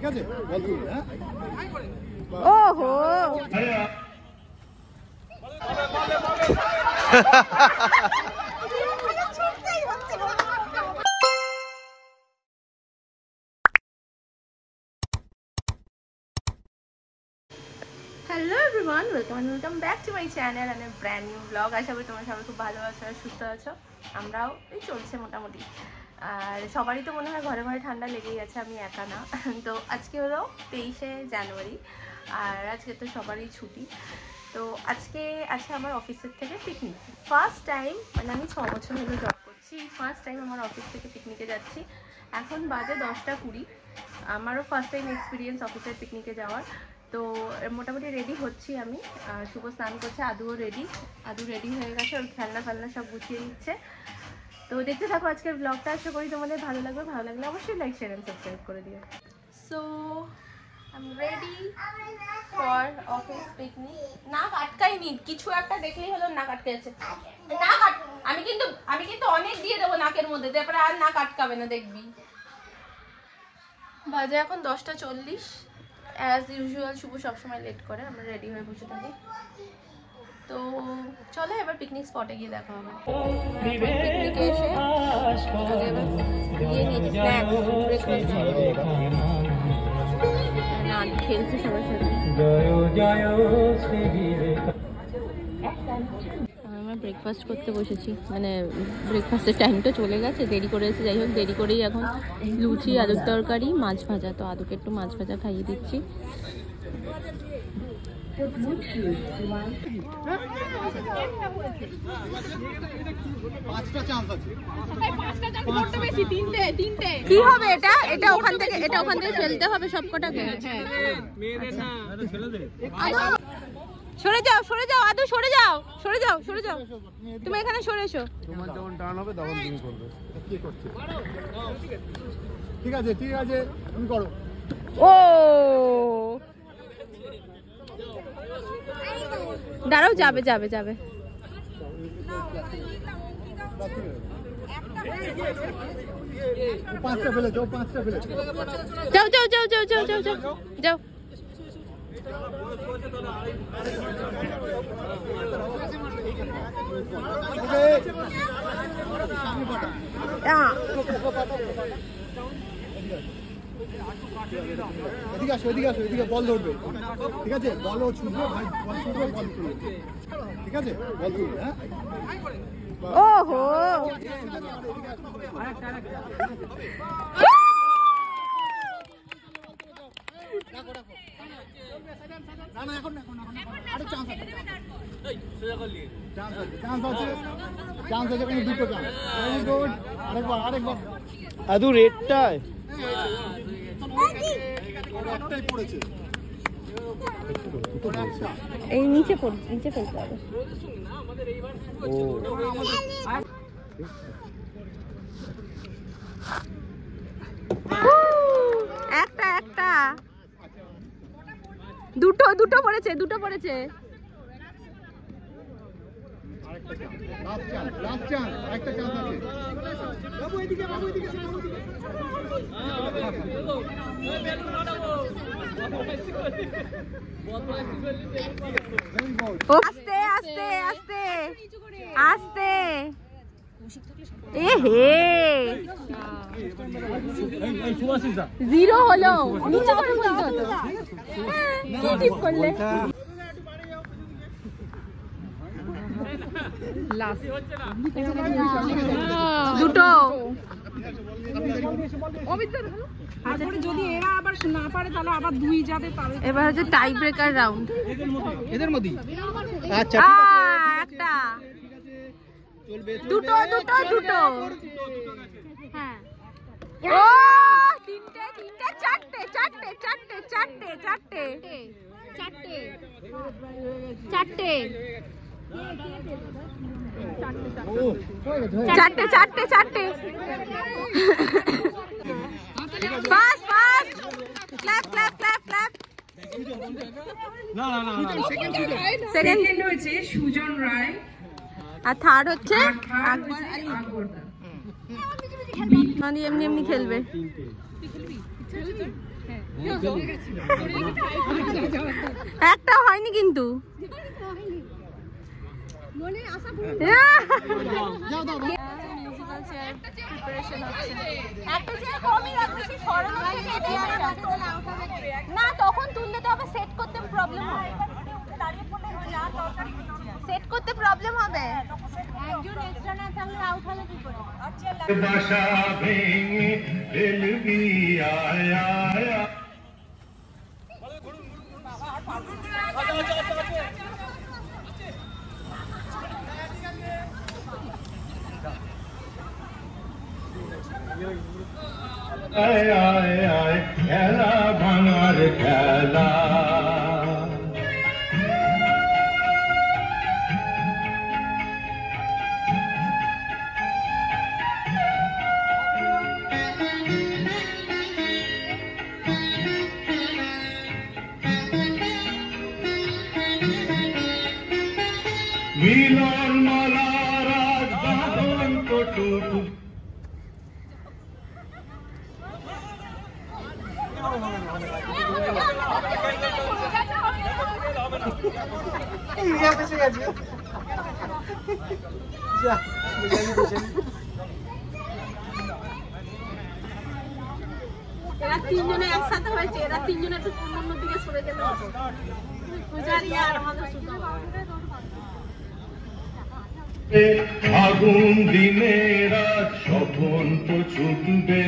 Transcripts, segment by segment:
ঠিক আছে বল তুই হ্যাঁ ওহো hello everyone, welcome back to my channel and a brand new vlog. আশা করি তোমরা সবাই খুব ভালো আছো আর সুস্থ আছো। আমরাও এই চলছে মোটামুটি। আর সবারই তো মনে হয় ঘরে ঘরে ঠান্ডা লেগেই আছে, আমি একা না। তো আজকে হলো 23শে জানুয়ারি আর আজকে তো সবারই ছুটি। তো আজকে আছে আমার অফিসের থেকে পিকনিক। ফার্স্ট টাইম, মানে আমি 6 বছর হলো জব করছি, ফার্স্ট টাইম আমার অফিস থেকে পিকনিকে যাচ্ছি। এখন বাজে 10টা 20। আমারও ফার্স্ট টাইম এক্সপিরিয়েন্স অফিসের পিকনিকে যাওয়ার। তো মোটামুটি রেডি হচ্ছি আমি। শুভ স্নান করছে, আদু রেডি হয়ে গেছে, ওর খেলনা ফেলনা সব গুছিয়ে নিচ্ছে। তো দেখতে থাকো আজকের ব্লগটা, আশা করি তোমাদের ভালো লাগবে। ভালো লাগলে অবশ্যই লাইক শেয়ার এন্ড সাবস্ক্রাইব করে দিও। So I am ready for office picnic. নাক আটকাইনি, কিছু একটা দেখলেই হলো নাক আটকে যাচ্ছে। আমি কিন্তু অনেক দিয়ে দেবো নাকের মধ্যে, তারপরে আর নাক আটকাবে না, দেখবি। বাজে এখন 10টা 40। অ্যাজ ইউজুয়াল শুভ সবসময় লেট করে, আমরা রেডি হয়ে বসে থাকি। তো চলো এবার পিকনিক স্পটে গিয়ে দেখা হবে। পিকনিকে এসে নিয়ে নিয়েছি স্ন্যাক্স, ব্রেকফাস্ট খেলছি সবার সাথে। আমরা ব্রেকফাস্ট করতে বসেছি, মানে ব্রেকফাস্টের টাইমটা চলে গেছে, দেরি করে এসে। যাই হোক, দেরি করেই এখন লুচি, আলুর তরকারি, মাছ ভাজা। তো আদুকে একটু মাছ ভাজা খাইয়ে দিচ্ছি। কি হবে এটা? এটা ওখান থেকে ফেলতে হবে সবকটাকে। সরে যাও আদু, সরে যাও। তুমি এখানে সরে এসো। তোমার যখন টার্ন হবে তখন তুমি করবে। কি করছো? ঠিক আছে তুমি করো। ও দাঁড়াও, যাবে। পাঁচটা ফেলে যাও। যাও। এদিকে বল ধরবে। ঠিক আছে, বলও ছুটবে, বল ছুটবে, বল ছুটবে। ঠিক আছে, বল ছুটবে। হ্যাঁ ওহো না এখন আরে চান্স আছে কিন্তু দুটো চান্স। ভেরি গুড, আরেকবার আদু রেডটায় একটাই পড়েছে। এই নিচে ফেলতে হবে। একটা দুটো পড়েছে। লাস্ট চান্স, একটা চান্স আছে। বাবু এদিকে আস্তে। জিরো হলো, নিচে করে বলতে হতো। কি টিপ করলে? দুটো। যদি এরা আবার না পারে তাহলে আবার দুই যাবে। এবার হচ্ছে টাই ব্রেকার রাউন্ড। এদের মধ্যে আচ্ছা একটা দুটো। হ্যাঁ ও তিনটে চারটে। Fast clap. সেকেন্ড হচ্ছে সুজন রায় আর থার্ড হচ্ছে এমনি খেলবে। একটা হয়নি কিন্তু না তখন তুললে তো আবার সেট করতে প্রবলেম হবে, সেট করতে প্রবলেম হবে। একজন এক্সট্রা না থাকলে আউট হলে কি করে? বাসা ভেঙে ফেলবি আয়া খেলা ভাঙার খেলা মিলন মালা রাজ বাঁধন কটুক এরা তিনজনে একসাথে হয়েছে, এরা তিনজনে একটু অন্যদিকে সরে গেলে আগুন দিনের স্বপন তো ছুটবে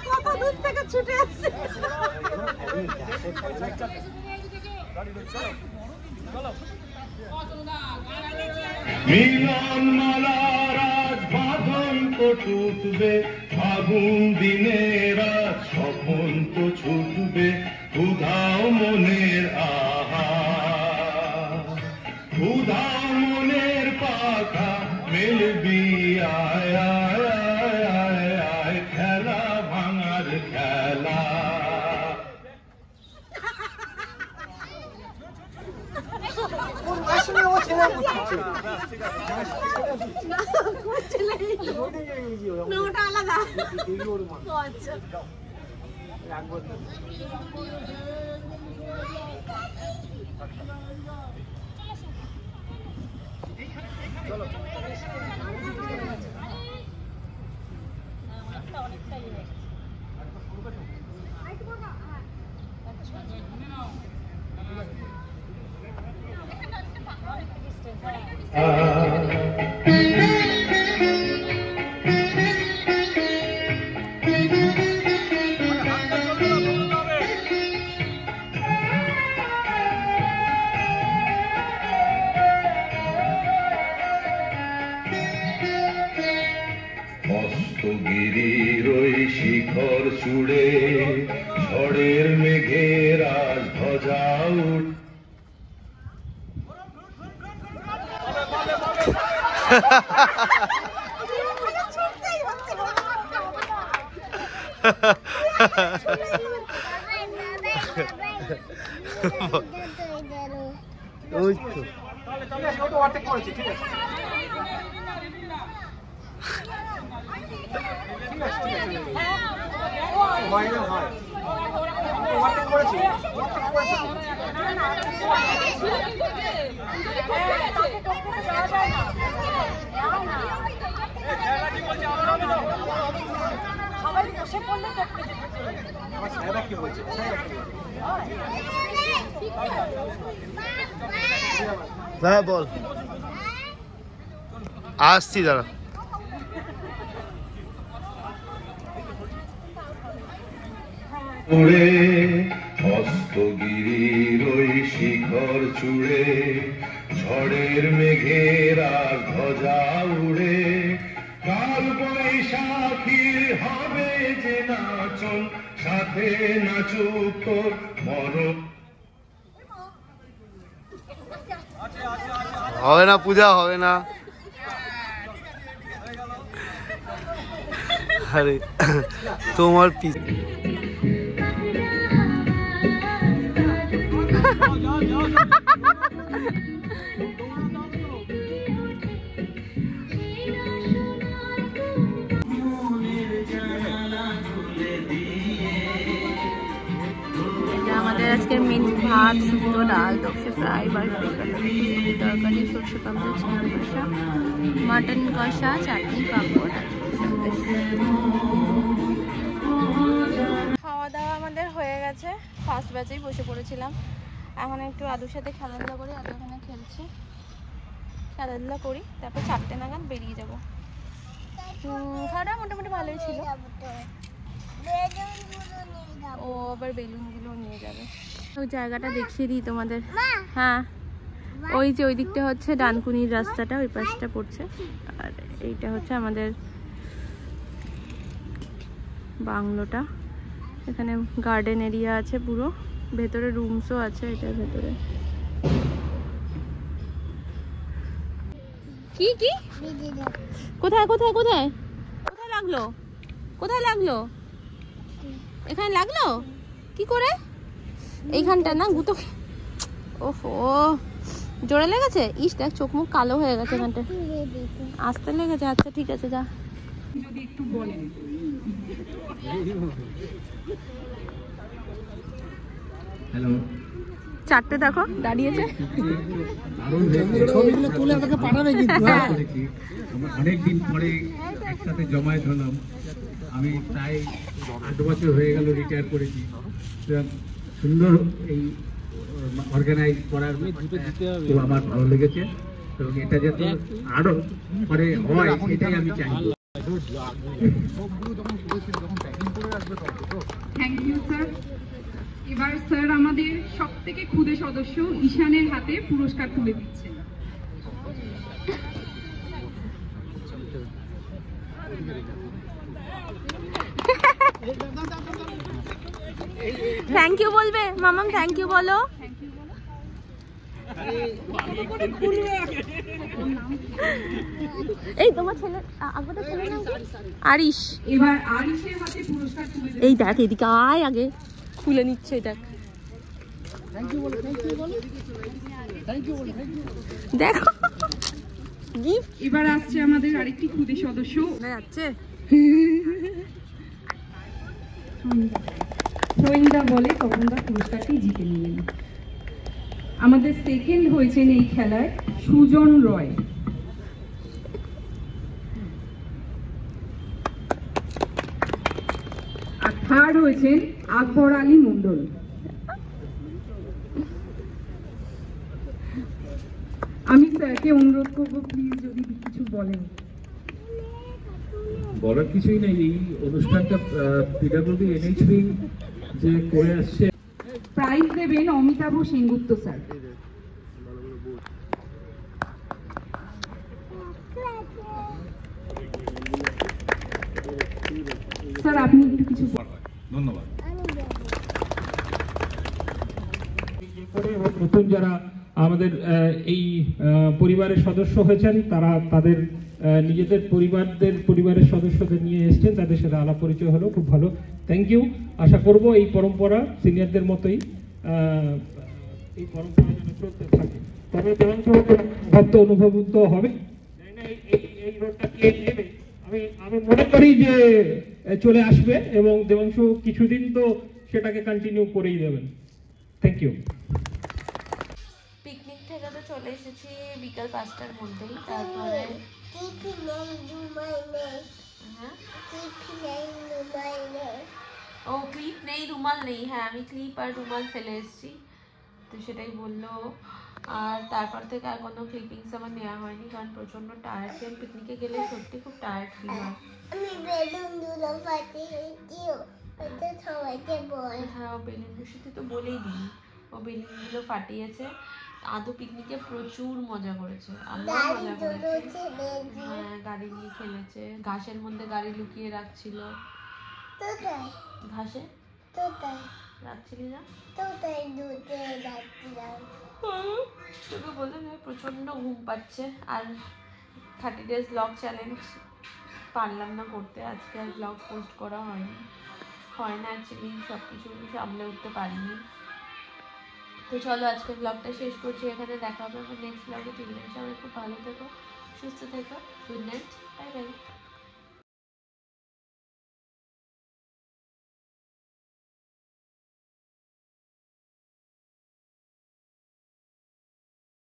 কত দূর থেকে ছুটে আসছে। মিলন মালা রাজ বাঁধন তো টুটবে, ফাগুন দিনের স্বপন তো ছুটবে, ক্ষুধাও মনের আহা ক্ষুধাও মনের পাখা মেলবি আয় আয় আয় আয় খেলা ভাঙার খেলা। ওটা আলাদা আচ্ছা চলো অস্তগিরির ওই শিখর চূড়ে ঝড়ের মেঘের আজ ধ্বজা উঠ ওই তো অর্ধেক করেছি ঠিক আছে হ্যাঁ বল আসছি দাঁড়া উড়ে অস্তগিরির ওই শিখর চূড়ে ঝড়ের মেঘের আর ধ্বজা উড়ে কাল বৈশাখীর হবে যে নাচন সাথে নাচুক তোর মরণ হবে না পূজা হবে না আরে তোমার আমাদের আজকের মেনু ভাত, শুক্তো, ডাল, তরকারি ফ্রাই, তরকারি, সর্ষে পাবদা, চিকেন কষা, মাটন কষা, চাটনি, পাঁপড়। খাওয়া দাওয়া আমাদের হয়ে গেছে, ফার্স্ট ব্যাচেই বসে পড়েছিলাম। এখন একটু আদুর সাথে খেলাধুলা করি, আদু এখানে খেলছি, খেলাধুলা করি, তারপর 4টে নাগাদ বেরিয়ে যাবো। খাওয়াটা মোটামুটি ভালোই ছিল। ও আবার বেলুনগুলো নিয়ে যাবে। ওই জায়গাটা দেখিয়ে দিই তোমাদের। হ্যাঁ, ওই যে ওই দিকটা হচ্ছে ডানকুনির রাস্তাটা, ওই পাশটা পড়ছে, আর এইটা হচ্ছে আমাদের বাংলোটা। এখানে গার্ডেন এরিয়া আছে পুরো, ভেতরে রুমসও আছে এটার ভেতরে। কি কি কোথায় কোথায় কোথায় কোথায় লাগলো? কোথায় লাগলো? এখানে লাগলো কি করে? এইখানটা না, গুতো। ওহো, জোরে লেগেছে? ইস, দেখ চোখ মুখ কালো হয়ে গেছে এখানটা, আসতে লেগেছে। আচ্ছা ঠিক আছে, যা। যদি একটু বলেন। হ্যালো, 4টে দেখো দাঁড়িয়েছে। ছবিগুলো তুলে আমাকে পাঠাবে কিন্তু। আমরা অনেকদিন পরে একসাথে জমায়েত হলাম। আমি প্রায় 8 বছর হয়ে গেল রিটায়ার করেছি। সুন্দর এই অর্গানাইজ করার তো আমার ভালো লেগেছে, এবং এটা যাতে আরো পরে হয় সেটাই আমি চাই। Thank you sir. এবার স্যার আমাদের সব থেকে ক্ষুদে সদস্য ঈশানের হাতে পুরস্কার তুলে দিচ্ছেন। থ্যাংক ইউ বলবে মামাম, থ্যাংক ইউ বলো। এই তোমার ছেলে, আগোটা ছেলে নাম কি? আরিশ। এবার আরিশের হাতে পুরস্কার তুলে দিচ্ছেন। এই দেখ, এদিকে আয়, আগে খুলে নিচ্ছে। দেখ দেখো গিফট। এবার আসছে আমাদের আরেকটি ক্ষুদে সদস্য। যাচ্ছে গোয়েন্দা বলে তপনদা পুরস্কারটি জিতে নিলেন। আমাদের সেকেন্ড হয়েছেন এই খেলায় সুজন রয়। আর থার্ড হয়েছেন আকবর আলী মন্ডল। আমি স্যারকে অনুরোধ করবো প্লিজ যদি কিছু বলেন। বলার কিছুই নেই, এই অনুষ্ঠানটা পিডব্লিউডি এনএইচবি যে করে আসছে। প্রাইজ দেবেন অমিতাভ সেনগুপ্ত স্যার। স্যার আপনি একটু কিছু ধন্যবাদ। নতুন যারা আমাদের এই পরিবারের সদস্য হয়েছেন, তারা তাদের নিজেদের পরিবারের সদস্যদের নিয়ে এসেছেন, তাদের সাথে আলাপ পরিচয় হলো, খুব ভালো। Thank you. আশা করব এই পরম্পরা সিনিয়রদের মতোই এই পরম্পরা যেন চলতে থাকে। তবে ভক্ত অনুভূত হবে এই রোডটা কে নেবে, আমি মনে করি যে চলে আসবে, এবং দেবাংশু কিছুদিন তো সেটাকে কন্টিনিউ করেই দেবেন। Thank you. পিকনিক থেকে তো চলে এসেছি বিকাল 5টার মধ্যেই। তারপরে ও ক্লিপ নেই, রুমাল নেই। হ্যাঁ, আমি ক্লিপ আর রুমাল ফেলে এসেছি, তো সেটাই বললো। আর তারপর থেকে আর কোনো ক্লিপিংস আমার নেওয়া হয়নি, কারণ প্রচণ্ড টায়ার্ড ছিলাম। পিকনিকে গেলে সত্যি খুব টায়ার্ড ফিল হয়। হ্যাঁ, ও বেলুনের সাথে তো বলেই দিই, ও বেলুনগুলো ফাটিয়েছে। আদৌ পিকনিকে প্রচুর মজা করেছে, আমরাও মজা করেছি। হ্যাঁ, গাড়ি নিয়ে খেলেছে, ঘাসের মধ্যে গাড়ি লুকিয়ে রাখছিল। ঘাসে রাখছিলি না? তোকে বলতে প্রচণ্ড ঘুম পাচ্ছে। আর 30 days ব্লগ চ্যালেঞ্জ পারলাম না করতে, আজকে আর ব্লগ পোস্ট করা হয় না অ্যাকচুয়ালি, সব কিছু সামলে উঠতে পারিনি। তো চলো আজকে ব্লগটা শেষ করছি এখানে, দেখা হবে আমার নেক্সট ব্লগে। তিন দিন সবাই খুব ভালো থেকো, সুস্থ থেকো। Good night, bye bye.